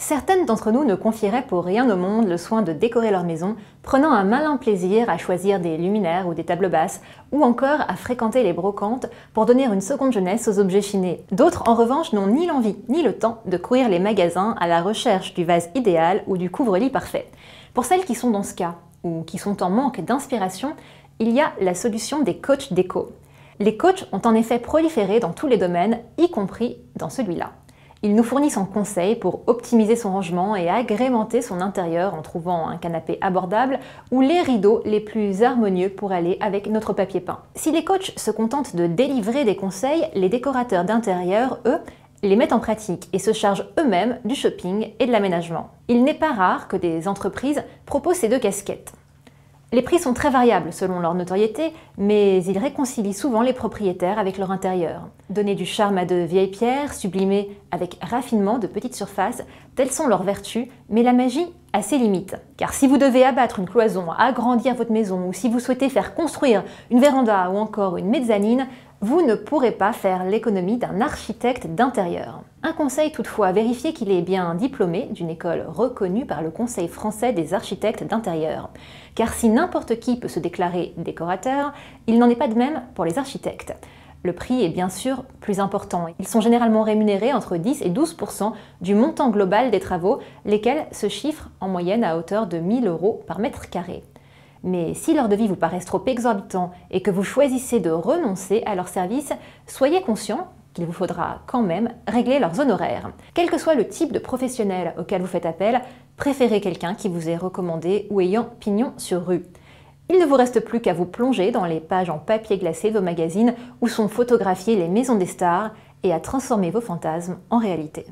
Certaines d'entre nous ne confieraient pour rien au monde le soin de décorer leur maison, prenant un malin plaisir à choisir des luminaires ou des tables basses, ou encore à fréquenter les brocantes pour donner une seconde jeunesse aux objets chinés. D'autres, en revanche, n'ont ni l'envie ni le temps de courir les magasins à la recherche du vase idéal ou du couvre-lit parfait. Pour celles qui sont dans ce cas, ou qui sont en manque d'inspiration, il y a la solution des coachs déco. Les coachs ont en effet proliféré dans tous les domaines, y compris dans celui-là. Ils nous fournissent en conseils pour optimiser son rangement et agrémenter son intérieur en trouvant un canapé abordable ou les rideaux les plus harmonieux pour aller avec notre papier peint. Si les coachs se contentent de délivrer des conseils, les décorateurs d'intérieur, eux, les mettent en pratique et se chargent eux-mêmes du shopping et de l'aménagement. Il n'est pas rare que des entreprises proposent ces deux casquettes. Les prix sont très variables selon leur notoriété, mais ils réconcilient souvent les propriétaires avec leur intérieur. Donner du charme à de vieilles pierres, sublimer avec raffinement de petites surfaces, telles sont leurs vertus, mais la magie a ses limites. Car si vous devez abattre une cloison, agrandir votre maison, ou si vous souhaitez faire construire une véranda ou encore une mezzanine, vous ne pourrez pas faire l'économie d'un architecte d'intérieur. Un conseil toutefois, vérifiez qu'il est bien diplômé d'une école reconnue par le Conseil français des architectes d'intérieur. Car si n'importe qui peut se déclarer décorateur, il n'en est pas de même pour les architectes. Le prix est bien sûr plus important. Ils sont généralement rémunérés entre 10 et 12% du montant global des travaux, lesquels se chiffrent en moyenne à hauteur de 1 000 € par mètre carré. Mais si leurs devis vous paraissent trop exorbitants et que vous choisissez de renoncer à leurs services, soyez conscient qu'il vous faudra quand même régler leurs honoraires. Quel que soit le type de professionnel auquel vous faites appel, préférez quelqu'un qui vous est recommandé ou ayant pignon sur rue. Il ne vous reste plus qu'à vous plonger dans les pages en papier glacé de vos magazines où sont photographiées les maisons des stars et à transformer vos fantasmes en réalité.